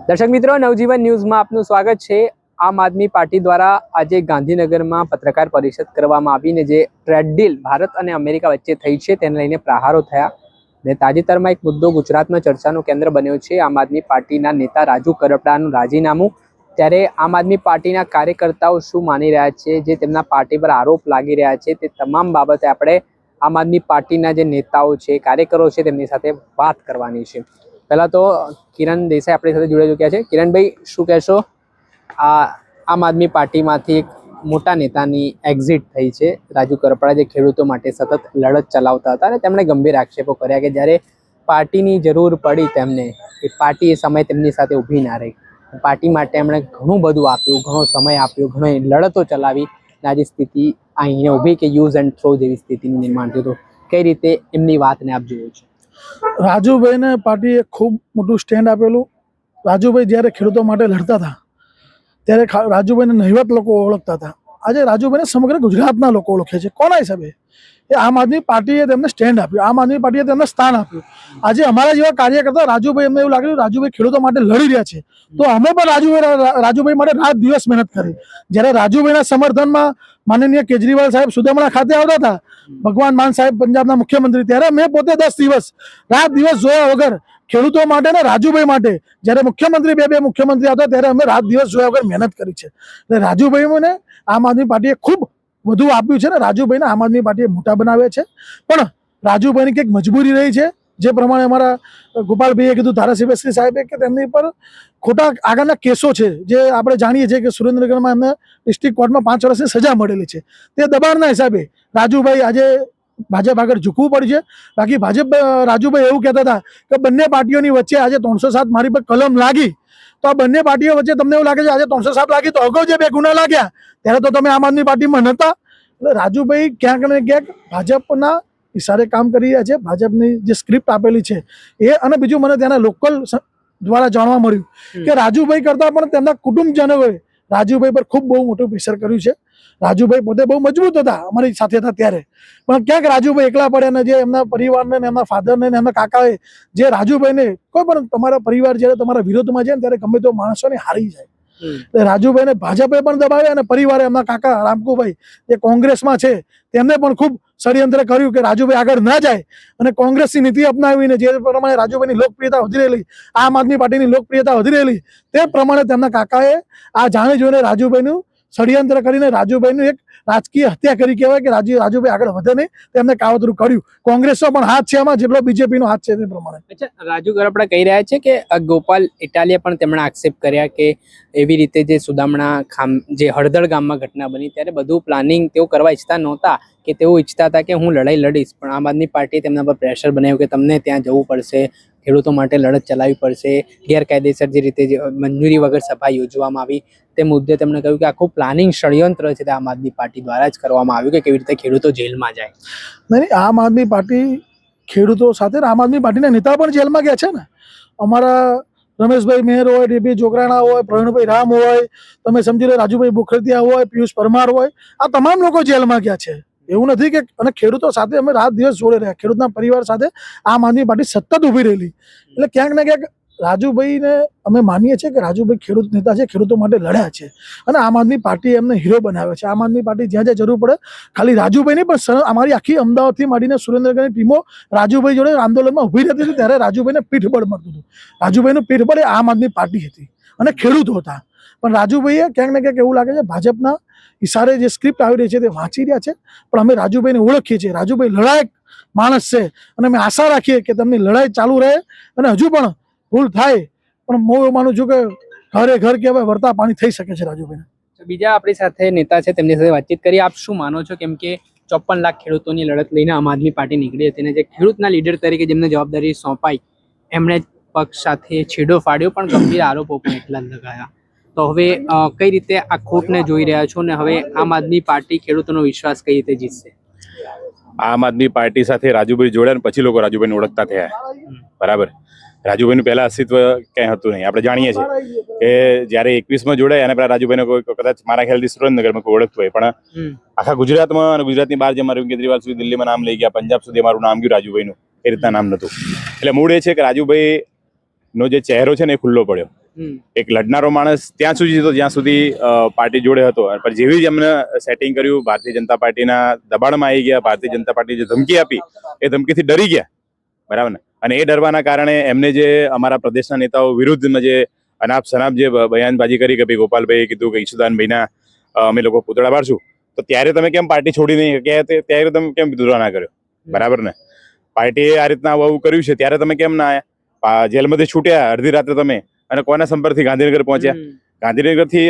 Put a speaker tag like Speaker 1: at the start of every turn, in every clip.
Speaker 1: દર્શક મિત્રો, નવજીવન ન્યૂઝમાં આપનું સ્વાગત છે। આમ આદમી પાર્ટી દ્વારા આજે ગાંધીનગરમાં પત્રકાર પરિષદ કરવામાં આવીને જે ટ્રેડ ડીલ ભારત અને અમેરિકા વચ્ચે થઈ છે તેને લઈને પ્રહારો થયા ને તાજેતરમાં એક મુદ્દો ગુજરાતમાં ચર્ચાનું કેન્દ્ર બન્યો છે। આમ આદમી પાર્ટીના નેતા રાજુ કરપડાનું રાજીનામું। ત્યારે આમ આદમી પાર્ટીના કાર્યકર્તાઓ શું માની રહ્યા છે, જે તેમના પાર્ટી પર આરોપ લાગી રહ્યા છે, તે તમામ બાબતે આપણે આમ આદમી પાર્ટીના જે નેતાઓ છે, કાર્યકરો છે, તેમની સાથે વાત કરવાની છે। પહેલા તો કિરણ દેસાઈ આપણી સાથે જોડાઈ ચૂક્યા છે। કિરણભાઈ, શું કહેશો? આમ આદમી પાર્ટીમાંથી એક મોટા નેતાની એક્ઝિટ થઈ છે, રાજુ કરપડા, જે ખેડૂતો માટે સતત લડત ચલાવતા હતા અને તેમણે ગંભીર આક્ષેપો કર્યા કે જ્યારે પાર્ટીની જરૂર પડી તેમને, એ પાર્ટી એ સમય તેમની સાથે ઊભી ના રહી। પાર્ટી માટે એમણે ઘણું બધું આપ્યું, ઘણો સમય આપ્યો, ઘણી લડતો ચલાવી, આજે સ્થિતિ અહીંયા ઊભી કે યુઝ એન્ડ થ્રો જેવી સ્થિતિનું નિર્માણ થયું। તો કઈ રીતે એમની વાતને આપ જોયો છો?
Speaker 2: રાજુભાઈને પાર્ટીએ ખૂબ મોટું સ્ટેન્ડ આપેલું। રાજુભાઈ જ્યારે ખેડૂતો માટે લડતા હતા ત્યારે રાજુભાઈને નહિવત લોકો ઓળખતા હતા। આજે રાજુભાઈને સમગ્ર ગુજરાતના લોકો ઓળખે છે। કોના હિસાબે? એ આમ આદમી પાર્ટીએ તેમને સ્ટેન્ડ આપ્યું, આમ આદમી પાર્ટીએ તેમને સ્થાન આપ્યું। આજે અમારા જેવા કાર્યકર્તા રાજુભાઈ, એમને એવું લાગ્યું રાજુભાઈ ખેડૂતો માટે લડી રહ્યા છે, તો અમે પણ રાજુભાઈ માટે રાત દિવસ મહેનત કરી। જ્યારે રાજુભાઈના સમર્થનમાં માનનીય કેજરીવાલ સાહેબ સુદામણા ખાતે આવતા હતા, ભગવાન માન સાહેબ પંજાબના મુખ્યમંત્રી, ત્યારે મેં પોતે 10 દિવસ રાત દિવસ જોયા વગર ખેડૂતો માટે ને રાજુભાઈ માટે, જ્યારે મુખ્યમંત્રી બે મુખ્યમંત્રી આવતા ત્યારે અમે રાત દિવસ જોયા વગર મહેનત કરી છે। એટલે રાજુભાઈને આમ આદમી પાર્ટીએ ખૂબ વધુ આપ્યું છે ને રાજુભાઈને આમ આદમી પાર્ટીએ મોટા બનાવ્યા છે। પણ રાજુભાઈની કંઈક મજબૂરી રહી છે, જે પ્રમાણે અમારા ગોપાલભાઈએ કીધું, ધારાસભ્ય શ્રી સાહેબે, કે તેમની પર ખોટા આગળના કેસો છે, જે આપણે જાણીએ છીએ કે સુરેન્દ્રનગરમાં એમને ડિસ્ટ્રિક્ટ કોર્ટમાં 5 વર્ષની સજા મળેલી છે। તે દબાણના હિસાબે રાજુભાઈ આજે ભાજપ આગળ ઝૂકવું પડશે। બાકી રાજુભાઈ એવું કહેતા હતા કે બંને પાર્ટીઓની વચ્ચે આજે 307 મારી પર કલમ લાગી, તો આ બંને પાર્ટીઓ વચ્ચે તમને એવું લાગે છે આજે 307 લાગી, તો અગાઉ જે 2 ગુના લાગ્યા ત્યારે તો તમે આમ આદમી પાર્ટીમાં નહોતા। એટલે રાજુભાઈ ક્યાંક ને ક્યાંક ભાજપના ઇશારે કામ કરી રહ્યા છે, ભાજપની જે સ્ક્રિપ્ટ આપેલી છે એ। અને બીજું, મને ત્યાંના લોકલ દ્વારા જાણવા મળ્યું કે રાજુભાઈ કરતાં પણ તેમના કુટુંબજનોએ રાજુભાઈ પર ખૂબ બહુ મોટું પ્રેશર કર્યું છે। રાજુભાઈ પોતે બહુ મજબૂત હતા, અમારી સાથે હતા ત્યારે, પણ ક્યાંક રાજુભાઈ એકલા પડ્યા ને જે એમના પરિવારને, એમના ફાધરને, એમના કાકાએ, જે રાજુભાઈને, કોઈ પણ તમારા પરિવાર જ્યારે તમારા વિરોધમાં જાય ને ત્યારે ગમે તો માણસોને હારી જાય। રાજુભાઈને ભાજપે પણ દબાવ્યા અને પરિવારે, એમના કાકા રામકુભાઈ જે કોંગ્રેસમાં છે તેમને પણ ખૂબ ષડયંત્ર કર્યું કે રાજુભાઈ આગળ ના જાય, અને કોંગ્રેસની નીતિ અપનાવીને જે પ્રમાણે રાજુભાઈની લોકપ્રિયતા વધી રહેલી, આમ આદમી પાર્ટીની લોકપ્રિયતા વધી રહેલી, તે પ્રમાણે તેમના કાકાએ આ જાણી જોઈને રાજુભાઈનું ષડયંત્ર કરીને રાજુભાઈનું એક રાજકીય હત્યા કરી કહેવાય કે રાજુભાઈ આગળ વધે નહીં, તેમને કાવતરું કર્યું। કોંગ્રેસનો પણ હાથ છે આમાં, જેટલો બીજેપીનો હાથ છે તે પ્રમાણે।
Speaker 1: અચ્છા, રાજુ કરપડા કહી રહ્યા છે કે ગોપાલ ઇટાલિયા પણ તેમણે આક્ષેપ કર્યા કે એવી રીતે જે સુદામણા જે હળદળ ગામમાં ઘટના બની ત્યારે બધું પ્લાનિંગ તેઓ કરવા ઈચ્છતા નહોતા, કે તેઓ ઈચ્છતા હતા કે હું લડાઈ લડીશ, પણ આમ આદમી પાર્ટીએ તેમના પર પ્રેશર બનાવ્યું કે તમને ત્યાં જવું પડશે, ખેડૂતો માટે લડત ચલાવવી પડશે, ગેરકાયદેસર જે રીતે મંજૂરી વગર સભા યોજવામાં આવી તે મુદ્દે તેમણે કહ્યું કે આખું પ્લાનિંગ ષડયંત્ર છે તે આમ આદમી પાર્ટી દ્વારા જ કરવામાં આવ્યું કે કેવી રીતે ખેડૂતો જેલમાં જાય।
Speaker 2: નહીં, આમ આદમી પાર્ટી ખેડૂતો સાથે, આમ આદમી પાર્ટીના નેતા પણ જેલમાં ગયા છે ને। અમારા રમેશભાઈ મેહર હોય, ડીબી જોગરાણા હોય, પ્રવીણભાઈ રામ હોય, તમે સમજી લો રાજુભાઈ બોખરતિયા હોય, પિયુષ પરમાર હોય, આ તમામ લોકો જેલમાં ગયા છે। એવું નથી કે, અને ખેડૂતો સાથે અમે રાત દિવસ જોડે રહ્યા, ખેડૂતના પરિવાર સાથે આમ આદમી પાર્ટી સતત ઊભી રહેલી। એટલે ક્યાંક ને ક્યાંક રાજુભાઈને અમે માનીએ છીએ કે રાજુભાઈ ખેડૂત નેતા છે, ખેડૂતો માટે લડ્યા છે, અને આમ આદમી પાર્ટીએ એમને હીરો બનાવ્યો છે। આમ આદમી પાર્ટી જ્યાં જ્યાં જરૂર પડે, ખાલી રાજુભાઈની પણ અમારી આખી અમદાવાદથી માંડીને સુરેન્દ્રનગરની ટીમો રાજુભાઈ જોડે આંદોલનમાં ઊભી રહેતી હતી, ત્યારે રાજુભાઈને પીઠબળ મળતું હતું। રાજુભાઈનું પીઠબળ એ આમ આદમી પાર્ટી હતી અને ખેડૂતો હતા। પણ રાજુભાઈએ ક્યાંક ને ક્યાંક એવું લાગે છે ભાજપના ઇશારે જે સ્ક્રિપ્ટ આવી રહી છે તે વાંચી રહ્યા છે, પણ અમે રાજુભાઈને ઓળખીએ છીએ। રાજુભાઈ લડાયક માણસ છે, અને અમે આશા રાખીએ કે તેમની લડાઈ ચાલુ રહે, અને હજુ પણ ભૂલ થાય પણ હું એવું માનું છું કે ઘરે ઘર કહેવાય, વર્તા પાણી થઈ શકે છે રાજુભાઈને।
Speaker 1: બીજા આપણી સાથે નેતા છે, તેમની સાથે વાતચીત કરી। આપ શું માનો છો? કેમ કે 54 લાખ ખેડૂતોની લડત લઈને આમ આદમી પાર્ટી નીકળી હતી, અને જે ખેડૂતના લીડર તરીકે જેમને જવાબદારી સોંપાઈ એમણે પક્ષ સાથે છેડો ફાડ્યો, પણ ગંભીર આરોપો પણ એટલા જ લગાયા। તો હવે કઈ રીતે આ ખોટને જોઈ રહ્યા છો, ને હવે આમ આદમી પાર્ટી ખેડૂતોનો વિશ્વાસ કઈ રીતે જીતશે?
Speaker 3: આમ આદમી પાર્ટી સાથે રાજુભાઈ જોડ્યા, પછી લોકો રાજુભાઈને ઓળખતા થયા, બરાબર। રાજુભાઈનું પહેલા અસ્તિત્વ ક્યાંય હતું નહીં। આપણે જાણીએ છીએ કે જ્યારે 21માં જોડાય અને પેલા રાજુભાઈને કોઈ કદાચ મારા ખ્યાલથી સુરેન્દ્રનગરમાં કોઈ ઓળખતું હોય, પણ આખા ગુજરાતમાં અને ગુજરાતની બહાર જે મારું કેજરીવાલ સુધી દિલ્હીમાં નામ લઈ ગયા, પંજાબ સુધી મારું નામ ગયું રાજુભાઈનું, એ રીતના નામ નહોતું। એટલે મૂળ એ છે કે રાજુભાઈનો જે ચહેરો છે ને એ ખુલ્લો પડ્યો, એક લડનારો માણસ ત્યાં સુધી હતો જ્યાં સુધી પાર્ટી જોડે હતો, પણ જેવી જ એમને સેટિંગ કર્યું, ભારતીય જનતા પાર્ટીના દબાણમાં આવી ગયા, ભારતીય જનતા પાર્ટી જે ધમકી આપી એ ધમકીથી ડરી ગયા, બરાબર ને. અને એ ડરવાના કારણે એમને જે અમારા પ્રદેશના નેતાઓ વિરુદ્ધમાં જે અનાપ શનાપ જે બયાનબાજી કરી કે ભાઈ ગોપાલભાઈએ કીધું કે ઈશુદાનભાઈના અમે લોકો પૂતળા બાળશું, તો ત્યારે તમે કેમ પાર્ટી છોડી નહીં કે ત્યારે તમે કેમ વિદ્રોહ ના કર્યો, બરાબર ને. પાર્ટીએ આ રીતના આવું કર્યું છે ત્યારે તમે કેમ ના આવ્યા, જેલમાંથી છૂટ્યા અડધી રાત્રે તમે અને કોના સંપર્કથી ગાંધીનગર પહોંચ્યા, ગાંધીનગરથી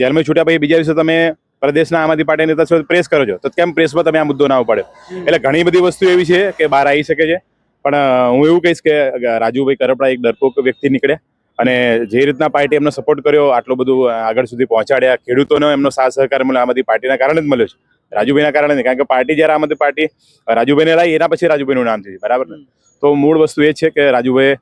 Speaker 3: જેલમાં છૂટ્યા પછી બીજા દિવસે તમે પ્રદેશના આમ આદમી પાર્ટી નેતા સાથે પ્રેસ કરો છો, તો કેમ પ્રેસમાં તમે આ મુદ્દો ના ઉપાડ્યો. એટલે ઘણી બધી વસ્તુ એવી છે કે બહાર આવી શકે છે, પણ હું એવું કહીશ કે રાજુભાઈ કરપડા એક ડરપોક વ્યક્તિ નીકળ્યા અને જે રીતના પાર્ટી એમનો સપોર્ટ કર્યો, આટલું બધું આગળ સુધી પહોંચાડ્યા, ખેડૂતોનો એમનો સાથ સહકાર મળ્યો આમ આદમી પાર્ટીના કારણે જ મળ્યો છે, રાજુભાઈના કારણે નહીં. કારણ કે પાર્ટી જ્યારે આમ આદમી પાર્ટી રાજુભાઈને લાવી એના પછી રાજુભાઈનું નામ થયું, બરાબર ને. તો મૂળ વસ્તુ એ છે કે રાજુભાઈ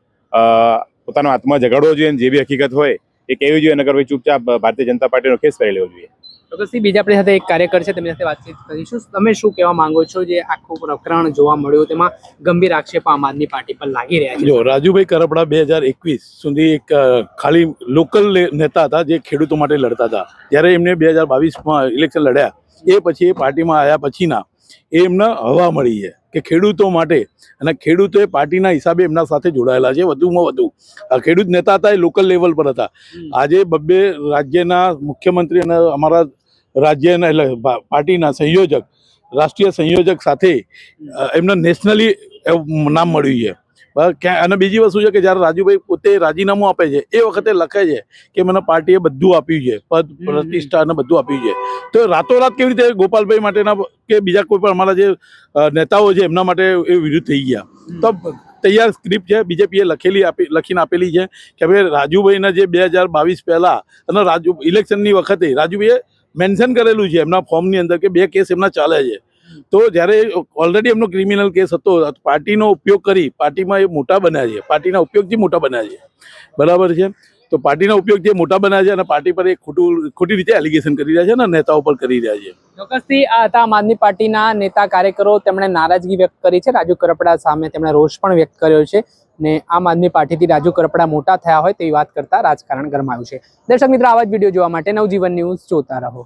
Speaker 3: પોતાનો આત્મા જગાડવો જોઈએ, જે બી હકીકત હોય એ કહેવી જોઈએ, નકર ભાઈ ચૂપચાપ ભારતીય જનતા પાર્ટીનો કેસ કરી લેવો જોઈએ.
Speaker 1: ચોક્કસથી બીજા આપણી સાથે એક કાર્યકર છે, તેમની સાથે વાતચીત કરીશું. તમે શું કહેવા માંગો છો, જે આખું પ્રકરણ જોવા મળ્યું તેમાં ગંભીર આક્ષેપ આમ આદમી પાર્ટી પર લાગી રહ્યા છે?
Speaker 4: જો રાજુભાઈ કરપડા 2021 સુધી એક ખાલી લોકલ નેતા હતા જે ખેડૂતો માટે લડતા હતા. જ્યારે એમને 2022માં ઇલેક્શન લડ્યા એ પછી એ પાર્ટીમાં આવ્યા પછીના એમને હવા મળી છે કે ખેડૂતો માટે, અને ખેડૂતોએ પાર્ટીના હિસાબે એમના સાથે જોડાયેલા છે. વધુમાં વધુ ખેડૂત નેતા હતા એ લોકલ લેવલ પર હતા. આજે બબ્બે રાજ્યના મુખ્યમંત્રી અને અમારા રાજ્યના એટલે પાર્ટીના સંયોજક, રાષ્ટ્રીય સંયોજક સાથે એમને નેશનલી નામ મળ્યું છે. અને બીજી વસ્તુ છે કે જ્યારે રાજુભાઈ પોતે રાજીનામું આપે છે એ વખતે લખે છે કે મને પાર્ટીએ બધું આપ્યું છે, પદ પ્રતિષ્ઠા અને બધું આપ્યું છે. તો રાતોરાત કેવી રીતે ગોપાલભાઈ માટેના કે બીજા કોઈ પણ અમારા જે નેતાઓ છે એમના માટે એ વિરુદ્ધ થઈ ગયા? તો તૈયાર સ્ક્રિપ્ટ છે, બીજેપીએ લખીને આપેલી છે કે ભાઈ રાજુભાઈના જે 2022 પહેલા અને ઇલેક્શનની વખતે રાજુભાઈએ મેન્શન કરેલું છે એમના ફોર્મની અંદર કે 2 કેસ એમના ચાલે છે. તો જ્યારે ઓલરેડી એમનો ક્રિમિનલ કેસ હતો, પાર્ટીનો ઉપયોગ કરી પાર્ટીમાં એ મોટા બન્યા છે, પાર્ટીના ઉપયોગથી મોટા બન્યા છે, બરાબર છે. તો પાર્ટીના ઉપયોગથી મોટા બન્યા છે અને પાર્ટી પર એક ખોટી રીતે એલિગેશન કરી રહ્યા છે અને નેતાઓ પર કરી રહ્યા છે.
Speaker 1: ચોક્કસથી આ હતા આમ આદમી પાર્ટીના નેતા કાર્યકરો. તેમણે નારાજગી વ્યક્ત કરી છે રાજુ કરપડા સામે, તેમણે રોષ પણ વ્યક્ત કર્યો છે ને આમ આદમી પાર્ટીથી રાજુ કરપડા મોટા થયા હોય તેવી વાત કરતા રાજકારણ ગરમાયું છે. દર્શક મિત્રો, આવા જ વિડીયો જોવા માટે નવજીવન ન્યૂઝ જોતા રહો.